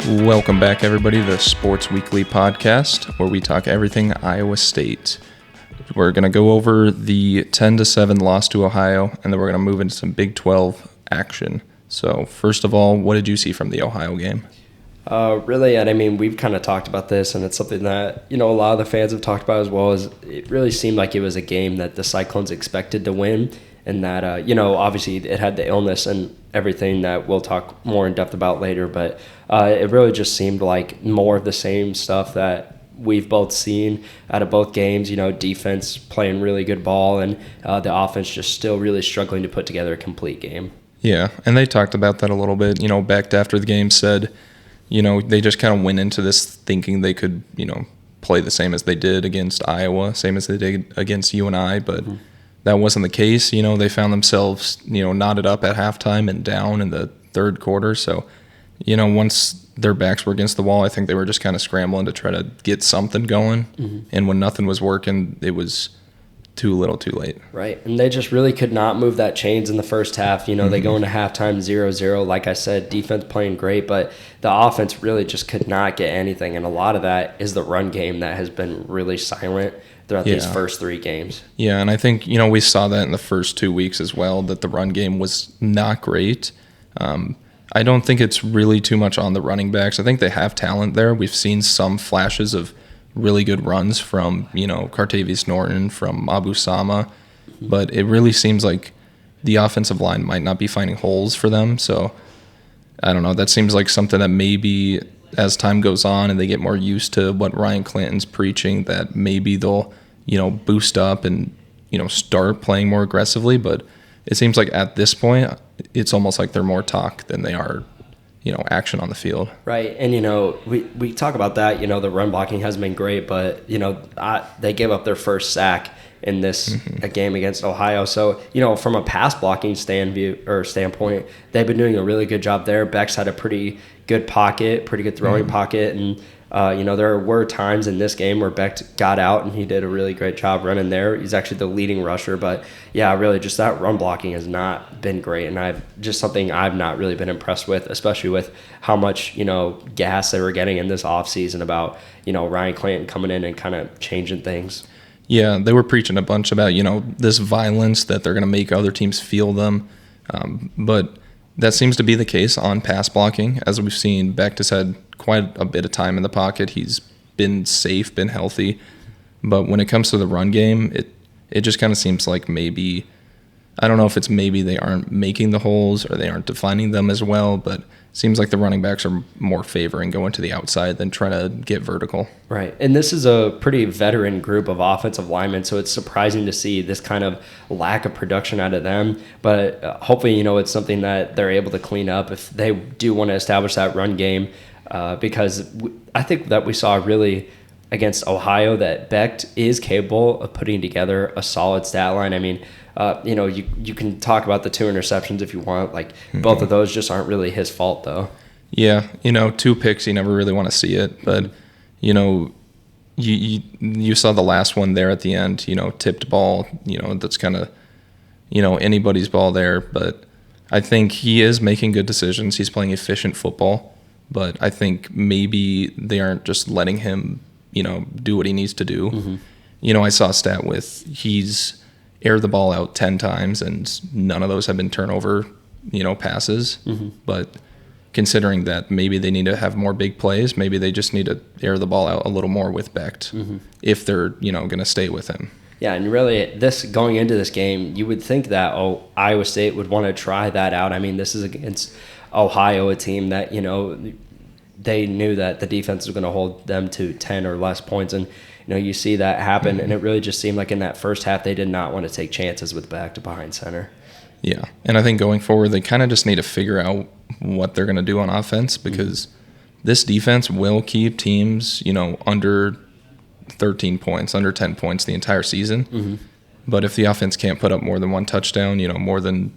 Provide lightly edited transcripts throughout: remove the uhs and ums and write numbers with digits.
Welcome back, everybody, to the Sports Weekly podcast, where we talk everything Iowa State. We're going to go over the 10-7 loss to Ohio, and then we're going to move into some Big 12 action. So, first of all, what did you see from the Ohio game? Really, and I mean, we've kind of talked about this, and it's something that, a lot of the fans have talked about as well. Is it really seemed like it was a game that the Cyclones expected to win, and that, obviously it had the illness and everything that we'll talk more in depth about later, but it really just seemed like more of the same stuff that we've both seen out of both games. Defense playing really good ball, and the offense just still really struggling to put together a complete game. Yeah, and they talked about that a little bit. Becht after the game said, they just kind of went into this thinking they could, play the same as they did against Iowa, same as they did against UNI, but that wasn't the case. They found themselves, knotted up at halftime and down in the third quarter. So, once their backs were against the wall, I think they were just kind of scrambling to try to get something going. And when nothing was working, it was too little too late. Right, and they just really could not move that chains in the first half. They go into halftime 0-0. Like I said, defense playing great, but the offense really just could not get anything, and a lot of that is the run game that has been really silent throughout these first three games. Yeah, and I think, we saw that in the first 2 weeks as well, that the run game was not great. I don't think it's really too much on the running backs. I think they have talent there. We've seen some flashes of really good runs from, Cartavius Norton, from Abu Sama, but it really seems like the offensive line might not be finding holes for them. So, I don't know. That seems like something that maybe as time goes on and they get more used to what Ryan Clanton's preaching, that maybe they'll, boost up and, start playing more aggressively. But it seems like at this point, it's almost like they're more talk than they are, action on the field. Right, and, we talk about that, the run blocking has been great, but, they gave up their first sack in this game against Ohio. So, from a pass blocking standpoint, they've been doing a really good job there. Beck's had a pretty good pocket, pretty good throwing pocket, and there were times in this game where Beck got out and he did a really great job running there. He's actually the leading rusher, but yeah, really just that run blocking has not been great, and something I've not really been impressed with, especially with how much gas they were getting in this offseason about Ryan Clanton coming in and kind of changing things. Yeah, they were preaching a bunch about, this violence that they're going to make other teams feel them. But that seems to be the case on pass blocking. As we've seen, Becht has had quite a bit of time in the pocket. He's been safe, been healthy. But when it comes to the run game, it just kind of seems like maybe, I don't know if it's maybe they aren't making the holes or they aren't defining them as well, but it seems like the running backs are more favoring going to the outside than trying to get vertical. Right, and this is a pretty veteran group of offensive linemen, so it's surprising to see this kind of lack of production out of them. But hopefully, it's something that they're able to clean up if they do want to establish that run game, because I think that we saw really against Ohio that Becht is capable of putting together a solid stat line. I mean, you can talk about the 2 interceptions if you want. Both of those just aren't really his fault, though. Yeah, 2 picks, you never really want to see it. But, you saw the last one there at the end, tipped ball, that's kind of, anybody's ball there. But I think he is making good decisions. He's playing efficient football. But I think maybe they aren't just letting him, do what he needs to do. I saw a stat with he's aired the ball out 10 times, and none of those have been turnover, passes. But considering that maybe they need to have more big plays, maybe they just need to air the ball out a little more with Becht if they're, going to stay with him. Yeah, and really, going into this game, you would think that Iowa State would want to try that out. I mean, this is against Ohio, a team that, they knew that the defense was going to hold them to 10 or less points, and you see that happen, and it really just seemed like in that first half they did not want to take chances with Becht behind center. Yeah, and I think going forward they kind of just need to figure out what they're going to do on offense, because this defense will keep teams, under 13 points, under 10 points the entire season. But if the offense can't put up more than one touchdown, more than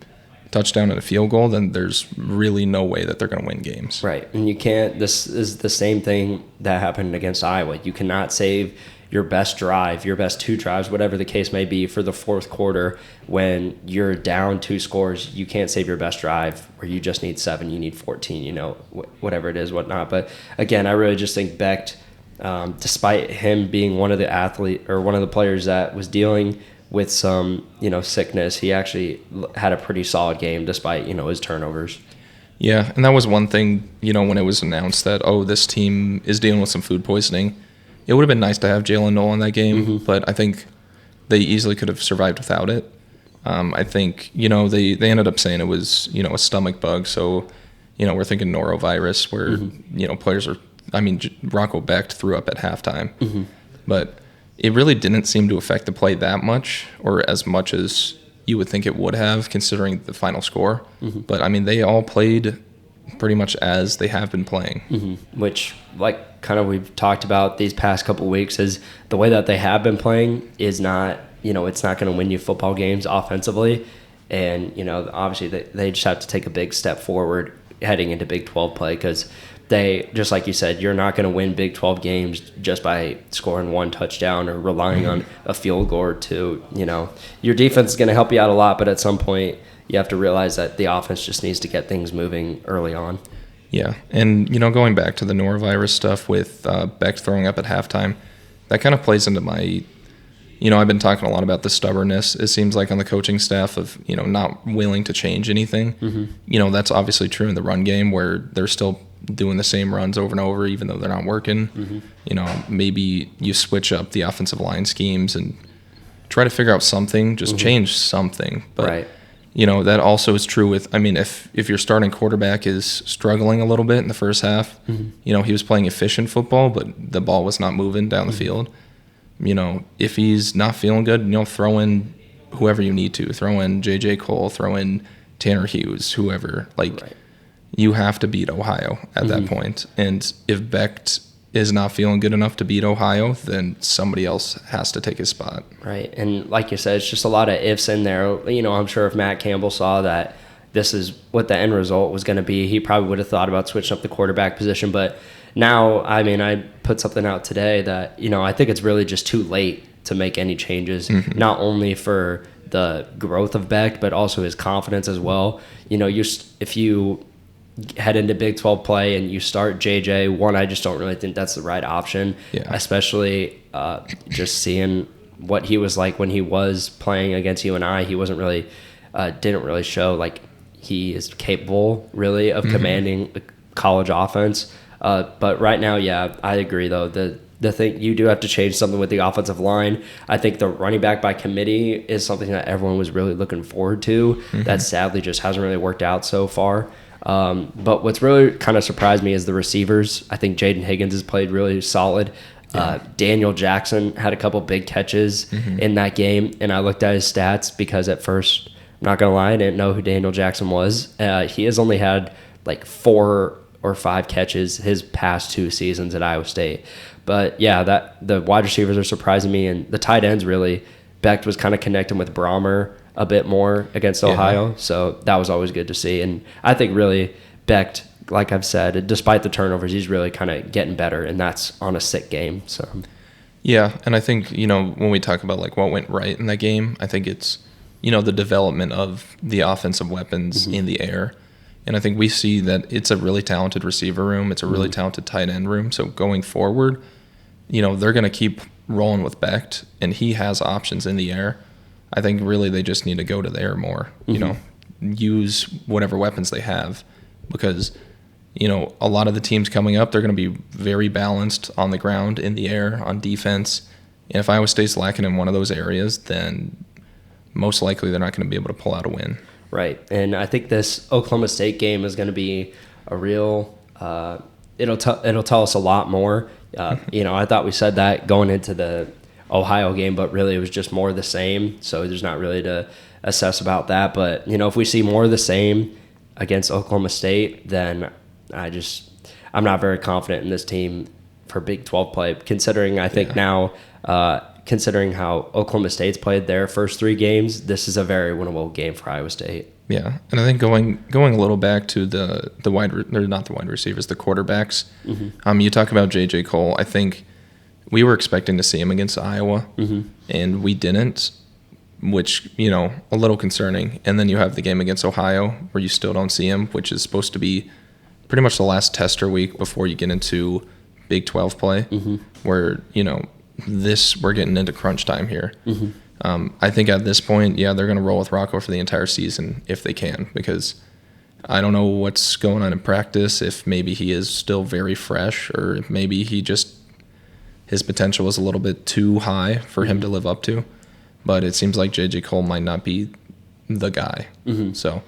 touchdown and a field goal, then there's really no way that they're going to win games. Right, and you can't. This is the same thing that happened against Iowa. You cannot save your best drive, your best 2 drives, whatever the case may be for the fourth quarter, when you're down 2 scores, you can't save your best drive where you just need 7, you need 14, whatever it is, whatnot. But again, I really just think Becht, despite him being one of the players that was dealing with some, sickness, he actually had a pretty solid game despite, his turnovers. Yeah, and that was one thing, when it was announced that, this team is dealing with some food poisoning. It would have been nice to have Jalen Noel in that game, but I think they easily could have survived without it. I think, they ended up saying it was, a stomach bug. So, we're thinking norovirus where, players are, Rocco Becht threw up at halftime. But it really didn't seem to affect the play that much, or as much as you would think it would have, considering the final score. But, they all played pretty much as they have been playing. Which, like kind of we've talked about these past couple weeks, is the way that they have been playing is not, it's not going to win you football games offensively. And, obviously they just have to take a big step forward heading into Big 12 play, because they, just like you said, you're not going to win Big 12 games just by scoring 1 touchdown or relying on a field goal or 2. Your defense is going to help you out a lot, but at some point you have to realize that the offense just needs to get things moving early on. Yeah, and, going back to the norovirus stuff with Becht throwing up at halftime, that kind of plays into my, I've been talking a lot about the stubbornness, it seems like, on the coaching staff of, not willing to change anything. That's obviously true in the run game where they're still doing the same runs over and over, even though they're not working. Maybe you switch up the offensive line schemes and try to figure out something, just change something. But, right. That also is true with, if your starting quarterback is struggling a little bit in the first half, he was playing efficient football, but the ball was not moving down the field. If he's not feeling good, throw in whoever you need to. Throw in J.J. Cole, throw in Tanner Hughes, whoever. You have to beat Ohio at that point. And if Becht is not feeling good enough to beat Ohio, then somebody else has to take his spot. Right. And like you said, it's just a lot of ifs in there. I'm sure if Matt Campbell saw that this is what the end result was going to be, he probably would have thought about switching up the quarterback position. But now, I put something out today that, I think it's really just too late to make any changes, not only for the growth of Becht, but also his confidence as well. If you head into Big 12 play and you start JJ, I just don't really think that's the right option, especially just seeing what he was like when he was playing against UNI. He wasn't really, didn't really show like he is capable really of commanding the college offense. But right now, I agree though. The thing, you do have to change something with the offensive line. I think the running back by committee is something that everyone was really looking forward to. That sadly just hasn't really worked out so far. But what's really kind of surprised me is the receivers. I think Jaden Higgins has played really solid. Daniel Jackson had a couple big catches in that game, and I looked at his stats because at first, I'm not going to lie, I didn't know who Daniel Jackson was. He has only had like 4 or 5 catches his past 2 seasons at Iowa State. But that the wide receivers are surprising me, and the tight ends really. Becht was kind of connecting with Brahmer a bit more against Ohio, so that was always good to see. And I think really Becht, like I've said, despite the turnovers, he's really kind of getting better, and that's on a sick game. So yeah, and I think when we talk about like what went right in that game, I think it's the development of the offensive weapons in the air. And I think we see that it's a really talented receiver room. It's a really talented tight end room. So going forward, they're going to keep rolling with Becht, and he has options in the air. I think really they just need to go to the air more, use whatever weapons they have, because, a lot of the teams coming up, they're going to be very balanced on the ground, in the air, on defense. And if Iowa State's lacking in one of those areas, then most likely they're not going to be able to pull out a win. Right. And I think this Oklahoma State game is going to be a real it'll tell us a lot more. I thought we said that going into the Ohio game, but really it was just more of the same. So there's not really to assess about that. But, if we see more of the same against Oklahoma State, then I'm not very confident in this team for Big 12 play, considering I think now, considering how Oklahoma State's played their first 3 games, this is a very winnable game for Iowa State. Yeah, and I think going a little back to the not the wide receivers, the quarterbacks. You talk about J.J. Cole. I think we were expecting to see him against Iowa, and we didn't, which, a little concerning. And then you have the game against Ohio where you still don't see him, which is supposed to be pretty much the last tester week before you get into Big 12 play, where, we're getting into crunch time here. I think at this point, they're going to roll with Rocco for the entire season if they can, because I don't know what's going on in practice, if maybe he is still very fresh, or if maybe his potential is a little bit too high for him to live up to. But it seems like J.J. Cole might not be the guy. So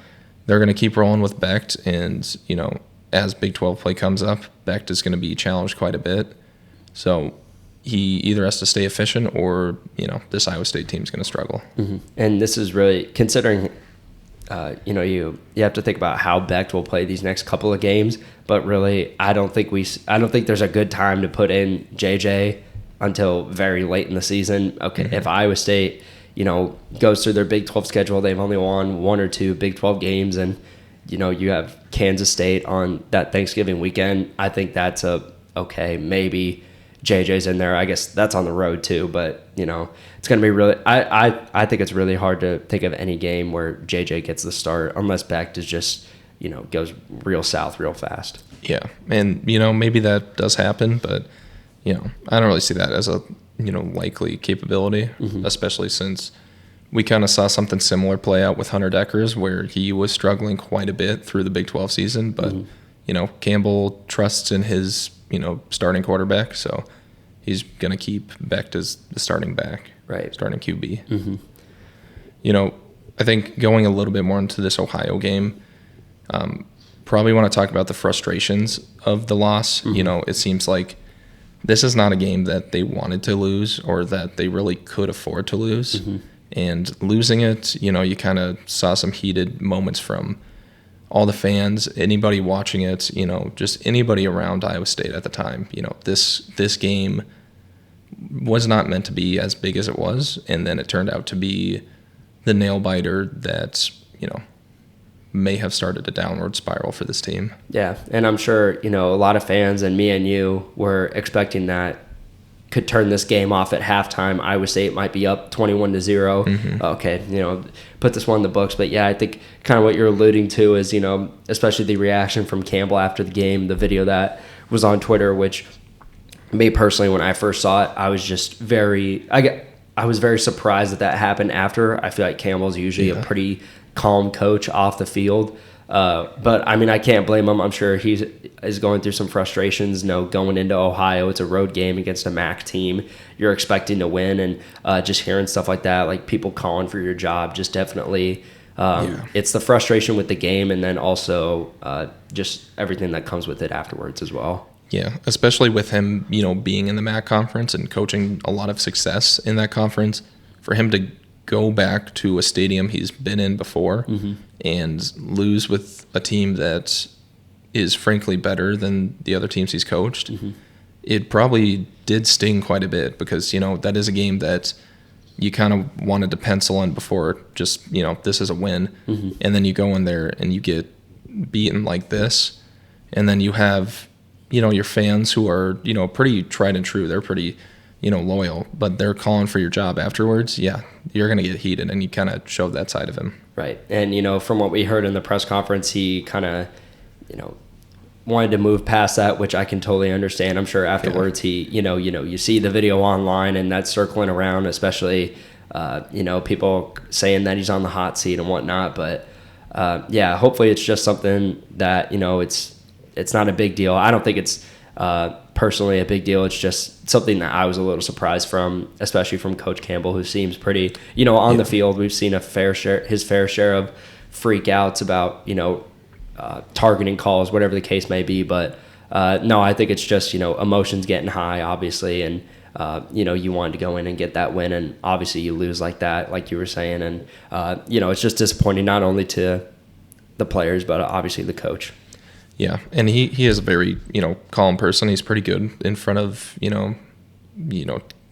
they're going to keep rolling with Becht, and, as Big 12 play comes up, Becht is going to be challenged quite a bit. So he either has to stay efficient or, this Iowa State team's going to struggle. And this is really, considering, you have to think about how Becht will play these next couple of games. But really, I don't think there's a good time to put in JJ until very late in the season. Okay, if Iowa State, goes through their Big 12 schedule, they've only won 1 or 2 Big 12 games, and you have Kansas State on that Thanksgiving weekend. I think that's okay. Maybe JJ's in there. I guess that's on the road too, but it's going to be really. I think it's really hard to think of any game where JJ gets the start unless Becht is just goes real south real fast. Yeah, and maybe that does happen, but I don't really see that as a likely capability, especially since we kind of saw something similar play out with Hunter Deckers, where he was struggling quite a bit through the Big 12 season, but Campbell trusts in his starting quarterback, so he's going to keep Becht as the starting back, right? Starting QB. I think going a little bit more into this Ohio game, probably want to talk about the frustrations of the loss. It seems like this is not a game that they wanted to lose or that they really could afford to lose. And losing it, you kind of saw some heated moments from all the fans, anybody watching it, just anybody around Iowa State at the time. This game was not meant to be as big as it was, and then it turned out to be the nail biter that, may have started a downward spiral for this team. Yeah, and I'm sure, a lot of fans and me and you were expecting that could turn this game off at halftime. Iowa State might be up 21-0. Okay, put this one in the books. But yeah, I think kind of what you're alluding to is, especially the reaction from Campbell after the game, the video that was on Twitter, which me personally, when I first saw it, I was just I was very surprised that happened after. I feel like Campbell's usually a pretty calm coach off the field. But I mean, I can't blame him. I'm sure he is going through some frustrations. Going into Ohio, it's a road game against a MAC team. You're expecting to win, and just hearing stuff like that, like people calling for your job, just definitely. It's the frustration with the game, and then also just everything that comes with it afterwards as well. Yeah, especially with him, being in the MAC conference and coaching a lot of success in that conference, for him to go back to a stadium he's been in before and lose with a team that is frankly better than the other teams he's coached, it probably did sting quite a bit, because, that is a game that you kind of wanted to pencil in before, just, this is a win. And then you go in there and you get beaten like this. And then you have, your fans who are, pretty tried and true. They're pretty, loyal, but they're calling for your job afterwards. Yeah, you're going to get heated, and you kind of showed that side of him. Right. And, from what we heard in the press conference, he kind of, wanted to move past that, which I can totally understand. I'm sure afterwards he, you see the video online and that's circling around, especially, people saying that he's on the hot seat and whatnot. But, hopefully it's just something that, it's not a big deal. I don't think it's personally a big deal. It's just something that I was a little surprised from, especially from Coach Campbell, who seems pretty, on the field. We've seen his fair share of freak outs about, targeting calls, whatever the case may be. But no, I think it's just, emotions getting high, obviously. And, you wanted to go in and get that win. And obviously you lose like that, like you were saying. And, it's just disappointing, not only to the players, but obviously the coach. Yeah, and he is a very, calm person. He's pretty good in front of,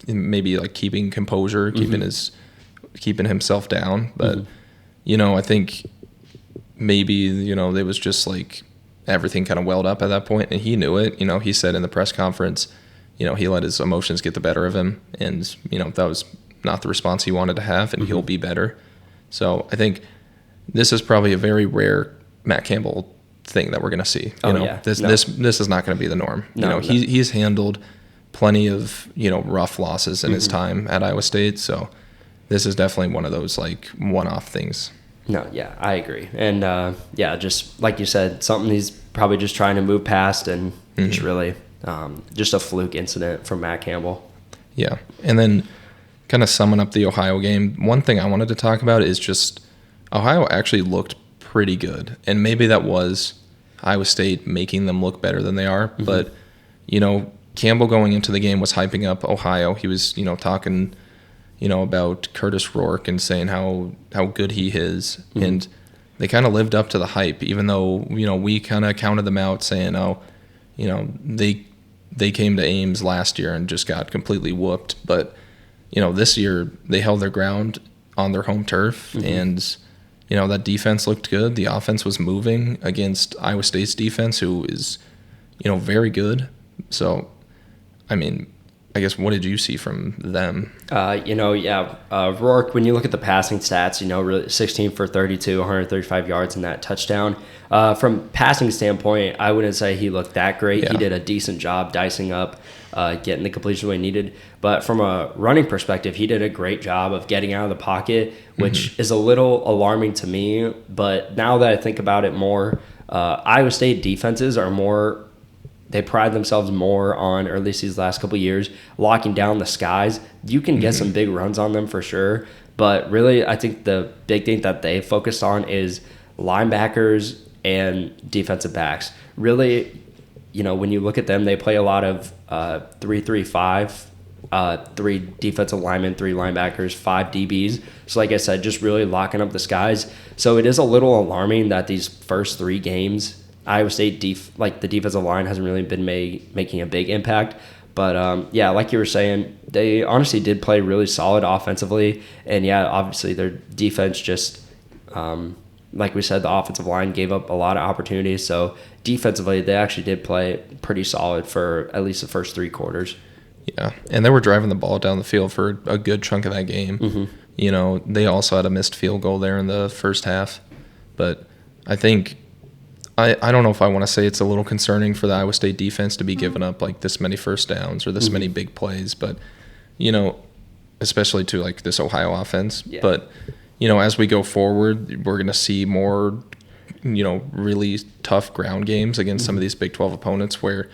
maybe like keeping composure, keeping himself down. But, I think maybe, it was just like everything kind of welled up at that point, and he knew it. He said in the press conference, he let his emotions get the better of him, and that was not the response he wanted to have, and he'll be better. So I think this is probably a very rare Matt Campbell thing that we're going to see. This is not going to be the norm. He's handled plenty of rough losses in his time at Iowa State, so this is definitely one of those like one-off things. No, yeah, I agree. And just like you said, something he's probably just trying to move past, and it's really just a fluke incident from Matt Campbell. Yeah. And then kind of summing up the Ohio game, one thing I wanted to talk about is just Ohio actually looked pretty good. And maybe that was Iowa State making them look better than they are. But, Campbell going into the game was hyping up Ohio. He was, talking about Curtis Rourke and saying how good he is. And they kind of lived up to the hype, even though, we kind of counted them out saying, they came to Ames last year and just got completely whooped. But, this year they held their ground on their home turf. And, that defense looked good. The offense was moving against Iowa State's defense, who is, very good. So, I guess, what did you see from them? Rourke, when you look at the passing stats, really 16 for 32, 135 yards in that touchdown. From passing standpoint, I wouldn't say he looked that great. Yeah. He did a decent job dicing up, getting the completion where he needed. But from a running perspective, he did a great job of getting out of the pocket, which is a little alarming to me. But now that I think about it more, Iowa State defenses are more... They pride themselves more on, or at least these last couple of years, locking down the skies. You can get some big runs on them for sure, but really I think the big thing that they focus on is linebackers and defensive backs. Really, when you look at them, they play a lot of 3-3-5, 3 defensive linemen, 3 linebackers, 5 DBs. So like I said, just really locking up the skies. So it is a little alarming that these first 3 games, Iowa State, the defensive line hasn't really been making a big impact. But, like you were saying, they honestly did play really solid offensively. And, obviously their defense just, like we said, the offensive line gave up a lot of opportunities. So defensively, they actually did play pretty solid for at least the first 3 quarters. Yeah, and they were driving the ball down the field for a good chunk of that game. They also had a missed field goal there in the first half. But I think... I don't know if I want to say it's a little concerning for the Iowa State defense to be giving up like this many first downs or this many big plays, but especially to like this Ohio offense. Yeah. But as we go forward, we're going to see more really tough ground games against some of these Big 12 opponents where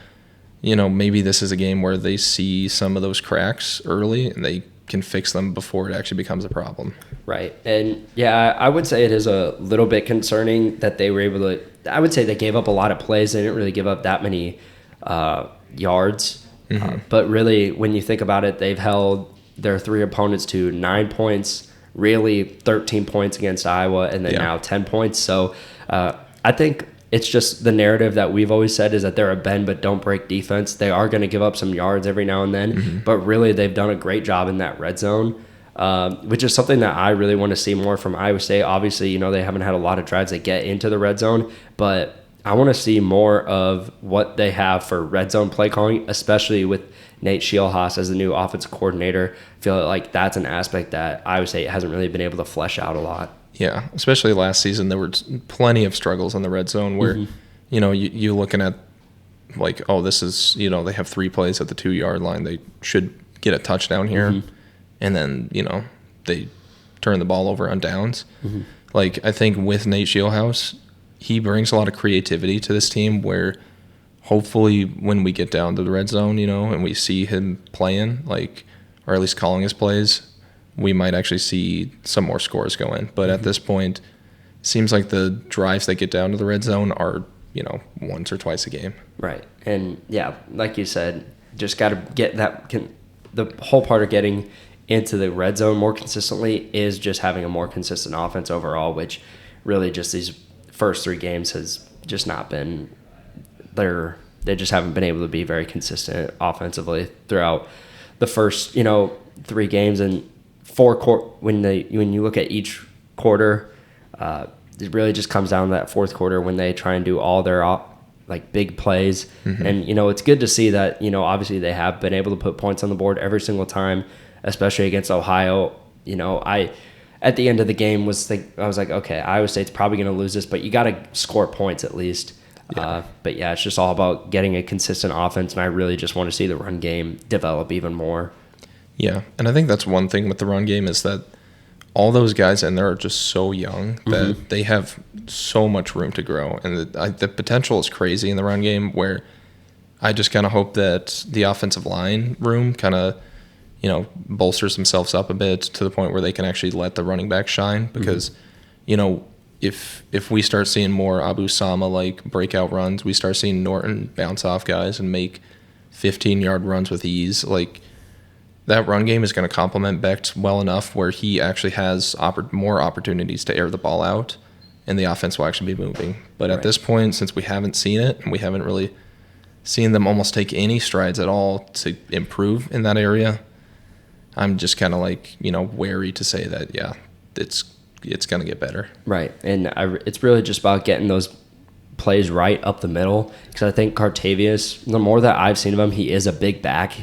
maybe this is a game where they see some of those cracks early and they can fix them before it actually becomes a problem. Right. And I would say it is a little bit concerning that they were able to, I would say they gave up a lot of plays. They didn't really give up that many yards. But really, when you think about it, they've held their 3 opponents to 9 points, really 13 points against Iowa, and then now 10 points. So I think it's just the narrative that we've always said is that they're a bend but don't break defense. They are going to give up some yards every now and then, but really they've done a great job in that red zone. Which is something that I really want to see more from Iowa State. Obviously, they haven't had a lot of drives that get into the red zone, but I want to see more of what they have for red zone play calling, especially with Nate Scheelhaas as the new offensive coordinator. I feel like that's an aspect that Iowa State hasn't really been able to flesh out a lot. Yeah, especially last season, there were plenty of struggles in the red zone where, you're looking at like, oh, this is, they have 3 plays at the 2-yard line. They should get a touchdown here. And then, they turn the ball over on downs. Like, I think with Nate Scheelhaas, he brings a lot of creativity to this team where hopefully when we get down to the red zone, and we see him playing, like, or at least calling his plays, we might actually see some more scores go in. But at this point, it seems like the drives that get down to the red zone are, once or twice a game. Right. And, like you said, just got to get that the whole part of getting into the red zone more consistently is just having a more consistent offense overall, which really just these first 3 games has just not been there. They just haven't been able to be very consistent offensively throughout the first, 3 games and 4 when you look at each quarter, it really just comes down to that fourth quarter when they try and do all their like big plays. And, it's good to see that, obviously they have been able to put points on the board every single time, especially against Ohio. At the end of the game I was like, okay, Iowa State's probably going to lose this, but you got to score points at least. But yeah, it's just all about getting a consistent offense, and I really just want to see the run game develop even more. Yeah, and I think that's one thing with the run game is that all those guys in there are just so young that they have so much room to grow, and the potential is crazy in the run game, where I just kind of hope that the offensive line room kind of bolsters themselves up a bit to the point where they can actually let the running back shine, because if we start seeing more Abu Sama like breakout runs, we start seeing Norton bounce off guys and make 15-yard runs with ease, like that run game is going to complement Becht well enough where he actually has more opportunities to air the ball out, and the offense will actually be moving. But at this point, since we haven't seen it, and we haven't really seen them almost take any strides at all to improve in that area, I'm just kind of like, wary to say that, yeah, it's going to get better. Right. And it's really just about getting those plays right up the middle, because I think Cartavius, the more that I've seen of him, he is a big back.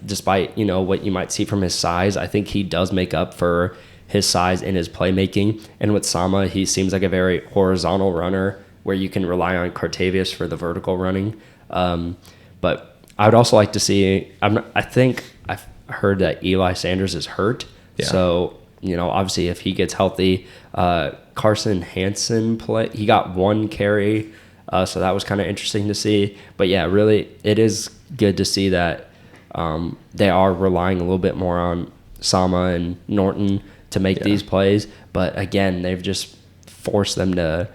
Despite, what you might see from his size, I think he does make up for his size in his playmaking. And with Sama, he seems like a very horizontal runner where you can rely on Cartavius for the vertical running. But I would also like to see, I think I've heard that Eli Sanders is hurt. Yeah. So, obviously if he gets healthy, Carson Hansen he got one carry. So that was kind of interesting to see. But yeah, really, it is good to see that they are relying a little bit more on Sama and Norton to make these plays. But again, they've just forced them to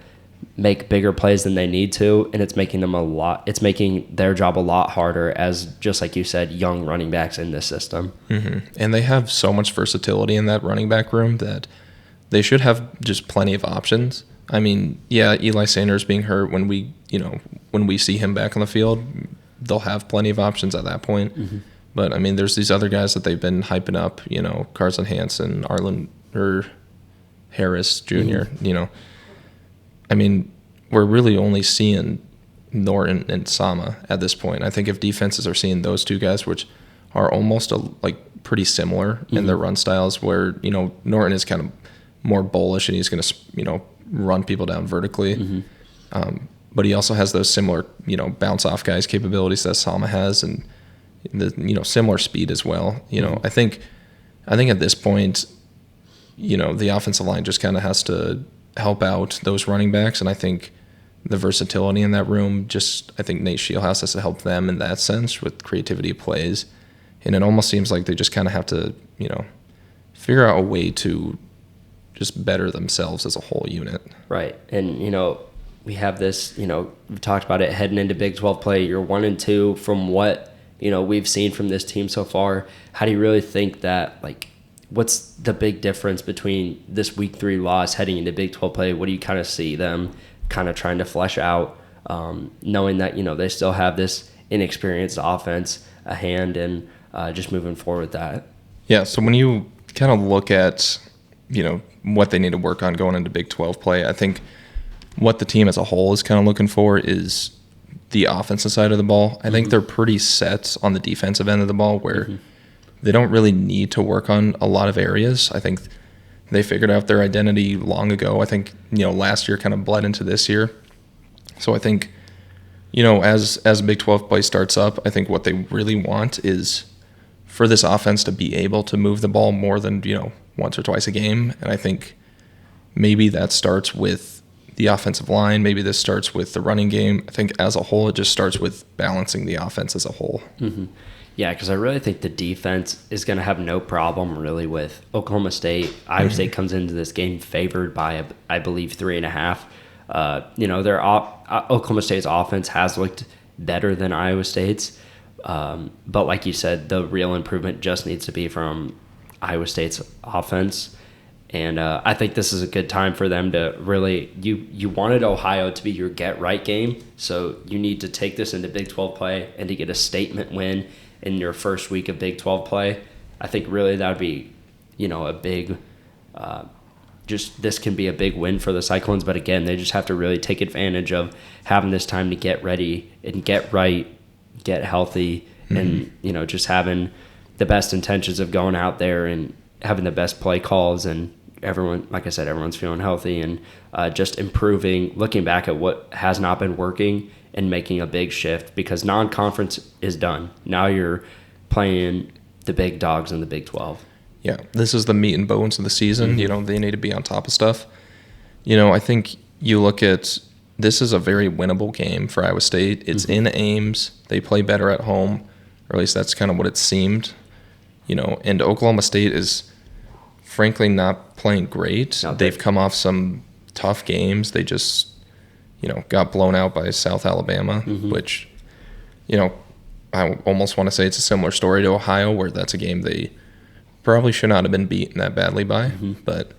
make bigger plays than they need to, and it's making their job a lot harder as, just like you said, young running backs in this system. And they have so much versatility in that running back room that they should have just plenty of options. I mean, yeah, Eli Sanders being hurt, when we see him back on the field, they'll have plenty of options at that point. But I mean, there's these other guys that they've been hyping up, Carson Hansen, Harris Jr., I mean, we're really only seeing Norton and Sama at this point. I think if defenses are seeing those two guys, which are almost pretty similar in their run styles, where, Norton is kind of more bullish and he's going to, run people down vertically. But he also has those similar, bounce off guys capabilities that Sama has, and the, similar speed as well. I think at this point, the offensive line just kind of has to help out those running backs, and I think the versatility in that room, I think Nate Scheelhaus has to help them in that sense with creativity of plays, and it almost seems like they just kind of have to, figure out a way to just better themselves as a whole unit. Right, and we have this, we talked about it heading into Big 12 play. You're 1-2 from what we've seen from this team so far. How do you really think that, what's the big difference between this Week 3 loss heading into Big 12 play? What do you kind of see them kind of trying to flesh out, knowing that, they still have this inexperienced offense a hand, and just moving forward with that? Yeah, so when you kind of look at, what they need to work on going into Big 12 play, I think what the team as a whole is kind of looking for is the offensive side of the ball. I think they're pretty set on the defensive end of the ball, where they don't really need to work on a lot of areas. I think they figured out their identity long ago. I think, last year kind of bled into this year. So I think, as Big 12 play starts up, I think what they really want is for this offense to be able to move the ball more than, once or twice a game. And I think maybe that starts with the offensive line. Maybe this starts with the running game. I think as a whole, it just starts with balancing the offense as a whole. Yeah, because I really think the defense is going to have no problem really with Oklahoma State. Iowa State comes into this game favored by, I believe, 3.5. Their Oklahoma State's offense has looked better than Iowa State's. But like you said, the real improvement just needs to be from Iowa State's offense. And I think this is a good time for them to really, you wanted Ohio to be your get-right game, so you need to take this into Big 12 play and to get a statement win in your first week of Big 12 play. I think really that would be, a big just this can be a big win for the Cyclones. But again, they just have to really take advantage of having this time to get ready and get right, get healthy, and just having the best intentions of going out there and having the best play calls, and everyone, like I said, everyone's feeling healthy, and just improving, looking back at what has not been working and making a big shift, because non-conference is done. Now you're playing the big dogs in the Big 12. Yeah, this is the meat and bones of the season. They need to be on top of stuff. I think you look at, this is a very winnable game for Iowa State. It's in Ames. They play better at home, or at least that's kind of what it seemed. And Oklahoma State is frankly not playing great. They've come off some tough games. They just, got blown out by South Alabama, which, I almost want to say it's a similar story to Ohio, where that's a game they probably should not have been beaten that badly by. But,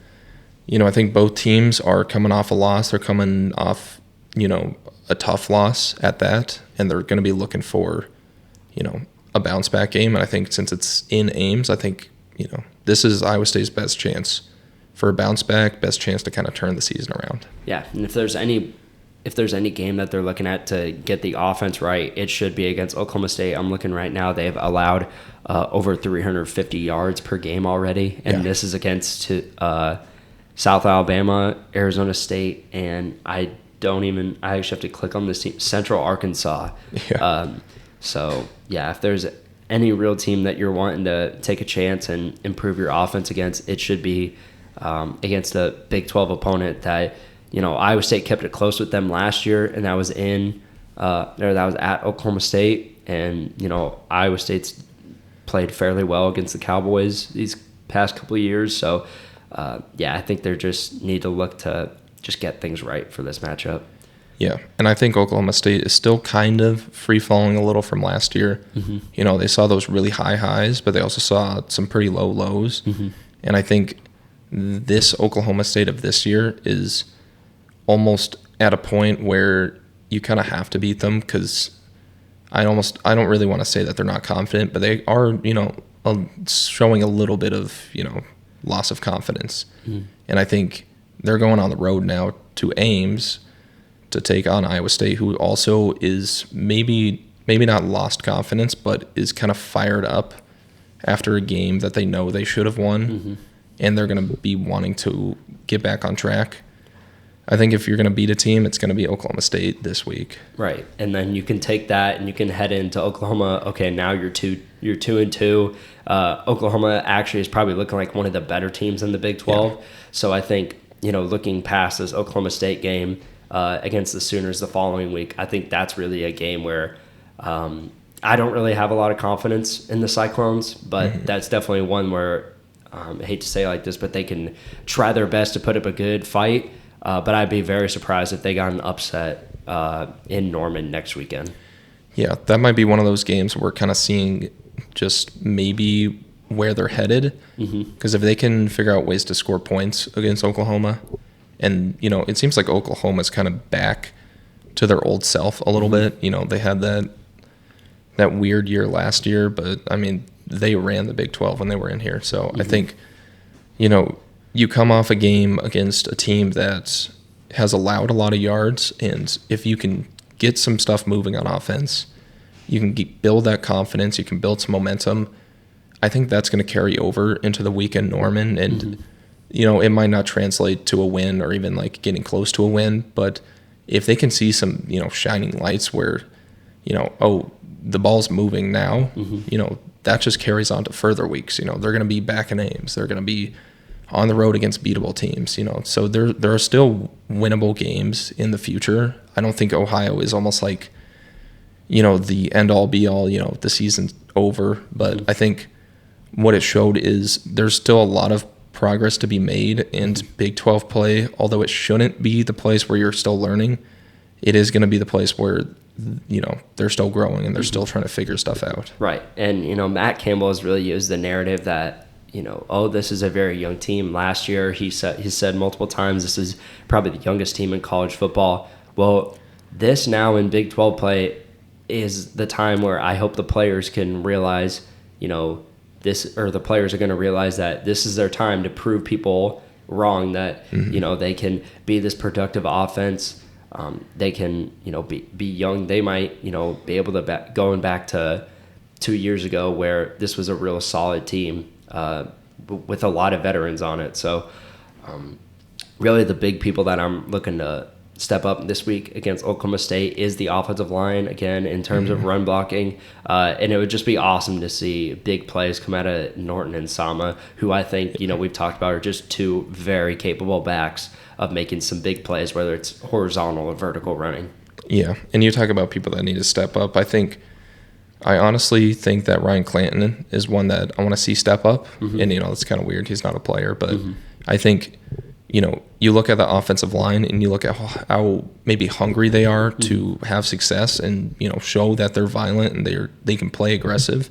I think both teams are coming off a loss. They're coming off, a tough loss at that, and they're going to be looking for, a bounce back game. And I think since it's in Ames, I think, this is Iowa State's best chance for a bounce back, best chance to kind of turn the season around. Yeah, and if there's any game that they're looking at to get the offense right, it should be against Oklahoma State. I'm looking right now, they've allowed over 350 yards per game already, and this is against South Alabama, Arizona State, and I actually have to click on this team, Central Arkansas. If there's any real team that you're wanting to take a chance and improve your offense against, it should be against a Big 12 opponent that, Iowa State kept it close with them last year, and that was at Oklahoma State, and, Iowa State's played fairly well against the Cowboys these past couple of years. So, I think they just need to look to just get things right for this matchup. Yeah, and I think Oklahoma State is still kind of free-falling a little from last year. They saw those really high highs, but they also saw some pretty low lows. And I think this Oklahoma State of this year is almost at a point where you kind of have to beat them, because I don't really want to say that they're not confident, but they are, showing a little bit of, loss of confidence. And I think they're going on the road now to Ames to take on Iowa State, who also is maybe not lost confidence, but is kind of fired up after a game that they know they should have won, and they're going to be wanting to get back on track. I think if you're going to beat a team, it's going to be Oklahoma State this week. Right, and then you can take that and you can head into Oklahoma. Okay, now you're 2-2. Oklahoma actually is probably looking like one of the better teams in the Big 12. Yeah. So I think, looking past this Oklahoma State game against the Sooners the following week, I think that's really a game where I don't really have a lot of confidence in the Cyclones, but that's definitely one where I hate to say it like this, but they can try their best to put up a good fight. But I'd be very surprised if they got an upset in Norman next weekend. Yeah, that might be one of those games where we're kind of seeing just maybe where they're headed. Because if they can figure out ways to score points against Oklahoma, and, it seems like Oklahoma's kind of back to their old self a little bit. They had that weird year last year, but, I mean, they ran the Big 12 when they were in here. So I think, you come off a game against a team that has allowed a lot of yards, and if you can get some stuff moving on offense, you can build that confidence, you can build some momentum. I think that's going to carry over into the week in Norman, and it might not translate to a win or even like getting close to a win, but if they can see some shining lights where the ball's moving now, that just carries on to further weeks. They're going to be back in Ames, they're going to be on the road against beatable teams, so there are still winnable games in the future. I don't think Ohio is almost like, the end all be all, the season's over, but I think what it showed is there's still a lot of progress to be made in Big 12 play. Although it shouldn't be the place where you're still learning, it is going to be the place where, they're still growing and they're still trying to figure stuff out. Right. And, Matt Campbell has really used the narrative that, this is a very young team. Last year, he said multiple times, this is probably the youngest team in college football. Well, this now in Big 12 play is the time where I hope the players can realize, the players are going to realize that this is their time to prove people wrong that, they can be this productive offense. They can, be young. They might, be able to going back to 2 years ago where this was a real solid team with a lot of veterans on it. So really the big people that I'm looking to step up this week against Oklahoma State is the offensive line, again, in terms of run blocking. And it would just be awesome to see big plays come out of Norton and Sama, who I think, we've talked about are just two very capable backs of making some big plays, whether it's horizontal or vertical running. Yeah, and you talk about people that need to step up. I honestly think that Ryan Clanton is one that I want to see step up. And, it's kind of weird. He's not a player, but I think – you look at the offensive line and you look at how maybe hungry they are to have success and, show that they're violent and they can play aggressive.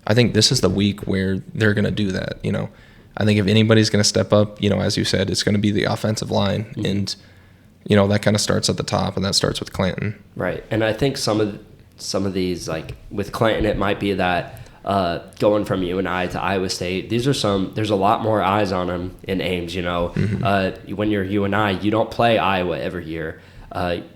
I think this is the week where they're going to do that. I think if anybody's going to step up, as you said, it's going to be the offensive line. And, that kind of starts at the top, and that starts with Clanton. Right. And I think some of these, like with Clanton, it might be that going from UNI to Iowa State, there's a lot more eyes on him in Ames, when you're UNI, you don't play Iowa every year.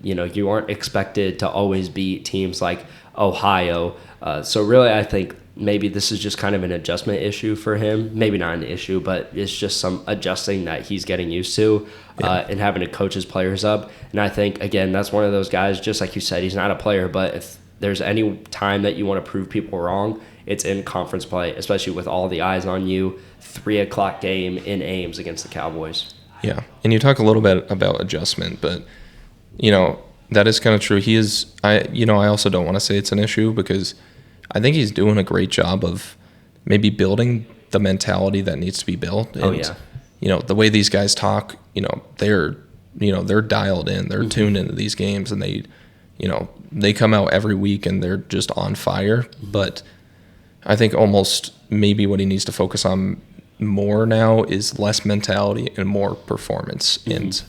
You aren't expected to always beat teams like Ohio. So really, I think maybe this is just kind of an adjustment issue for him. Maybe not an issue, but it's just some adjusting that he's getting used to and having to coach his players up. And I think, again, that's one of those guys, just like you said, he's not a player, but if there's any time that you want to prove people wrong, it's in conference play, especially with all the eyes on you. 3:00 game in Ames against the Cowboys. Yeah, and you talk a little bit about adjustment, but that is kind of true. He is. I also don't want to say it's an issue because I think he's doing a great job of maybe building the mentality that needs to be built. And, the way these guys talk, they're dialed in, they're tuned into these games, and they come out every week and they're just on fire, but I think almost maybe what he needs to focus on more now is less mentality and more performance and,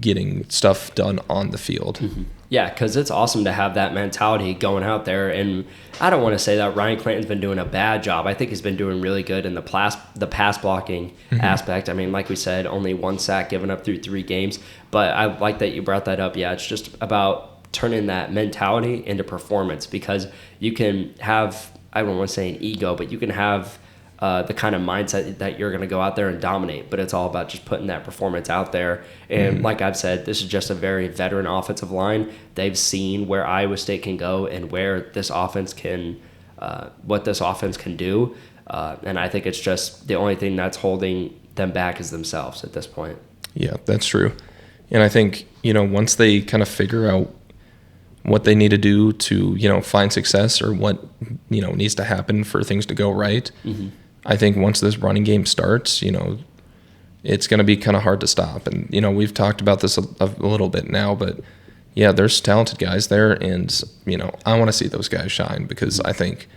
getting stuff done on the field. Yeah, because it's awesome to have that mentality going out there. And I don't want to say that Ryan Clanton's been doing a bad job. I think he's been doing really good in the pass blocking aspect. I mean, like we said, only 1 sack given up through 3 games. But I like that you brought that up. Yeah, it's just about turning that mentality into performance, because you can have, I don't want to say an ego, but you can have the kind of mindset that you're going to go out there and dominate, but it's all about just putting that performance out there. And like I've said, this is just a very veteran offensive line. They've seen where Iowa State can go and where this offense can, what this offense can do. And I think it's just the only thing that's holding them back is themselves at this point. Yeah, that's true. And I think, once they kind of figure out what they need to do to, find success or what, needs to happen for things to go right, I think once this running game starts, it's going to be kind of hard to stop. And, we've talked about this a little bit now, but yeah, there's talented guys there. And, I want to see those guys shine because I think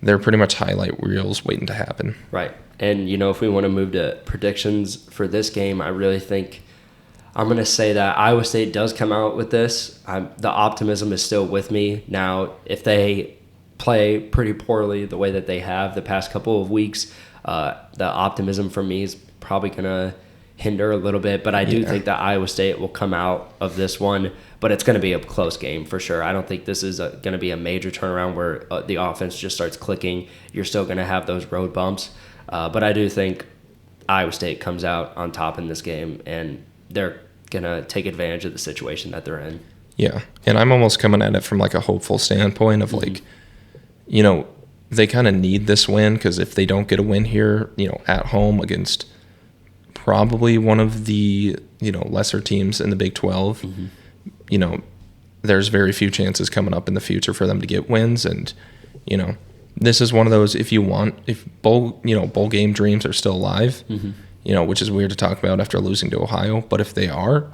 they're pretty much highlight reels waiting to happen. Right. And, if we want to move to predictions for this game, I really think I'm going to say that Iowa State does come out with this. The optimism is still with me. Now, if they play pretty poorly the way that they have the past couple of weeks, the optimism for me is probably going to hinder a little bit. But I do think that Iowa State will come out of this one, but it's going to be a close game for sure. I don't think this is going to be a major turnaround where the offense just starts clicking. You're still going to have those road bumps. But I do think Iowa State comes out on top in this game, and they're going to take advantage of the situation that they're in. Yeah, and I'm almost coming at it from like a hopeful standpoint of like, they kind of need this win because if they don't get a win here, at home against probably one of the, lesser teams in the Big 12, there's very few chances coming up in the future for them to get wins. And, this is one of those, if bowl game dreams are still alive, which is weird to talk about after losing to Ohio, but if they are,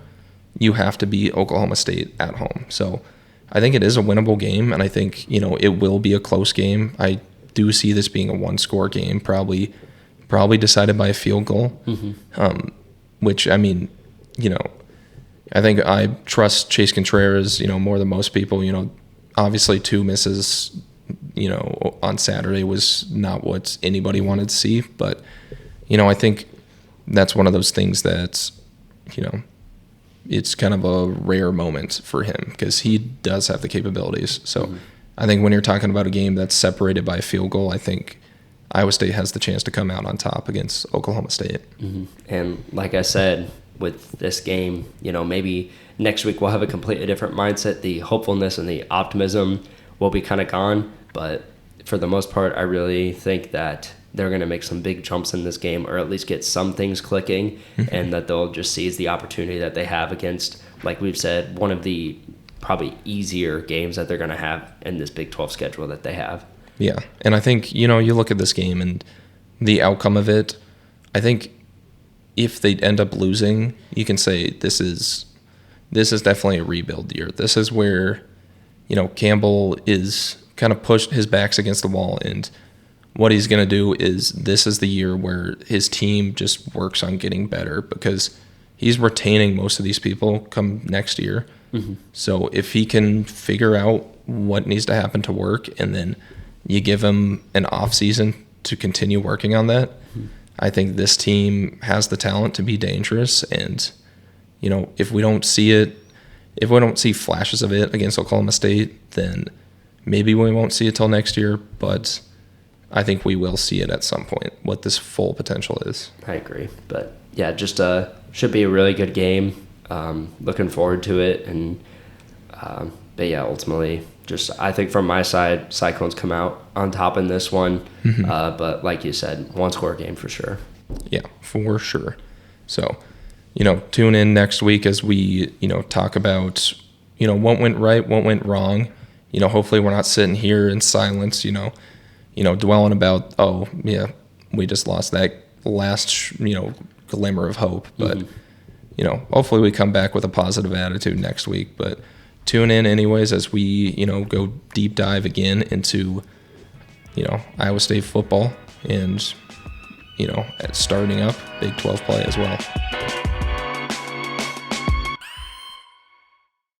you have to beat Oklahoma State at home. So I think it is a winnable game, and I think, it will be a close game. I do see this being a one-score game, probably decided by a field goal, which, I mean, I think I trust Chase Contreras, more than most people. Obviously 2 misses, on Saturday was not what anybody wanted to see, but, I think that's one of those things that, it's kind of a rare moment for him because he does have the capabilities. So I think when you're talking about a game that's separated by a field goal, I think Iowa State has the chance to come out on top against Oklahoma State. And like I said, with this game, maybe next week we'll have a completely different mindset. The hopefulness and the optimism will be kind of gone. But for the most part, I really think that they're going to make some big jumps in this game, or at least get some things clicking, and that they'll just seize the opportunity that they have against, like we've said, one of the probably easier games that they're going to have in this Big 12 schedule that they have. Yeah, and I think, you look at this game and the outcome of it, I think if they end up losing, you can say this is definitely a rebuild year. This is where, Campbell is kind of pushed his backs against the wall, and what he's going to do is this is the year where his team just works on getting better because he's retaining most of these people come next year. So if he can figure out what needs to happen to work, and then you give him an off season to continue working on that, I think this team has the talent to be dangerous. And, if we don't see flashes of it against Oklahoma State, then maybe we won't see it till next year. But I think we will see it at some point, what this full potential is. I agree. But, yeah, just should be a really good game. Looking forward to it. And but, yeah, ultimately, just I think from my side, Cyclones come out on top in this one. But like you said, one-score game for sure. Yeah, for sure. So, tune in next week as we, talk about, what went right, what went wrong. Hopefully we're not sitting here in silence, dwelling about, oh, yeah, we just lost that last, glimmer of hope. But, hopefully we come back with a positive attitude next week. But tune in anyways as we, go deep dive again into, Iowa State football and, starting up Big 12 play as well.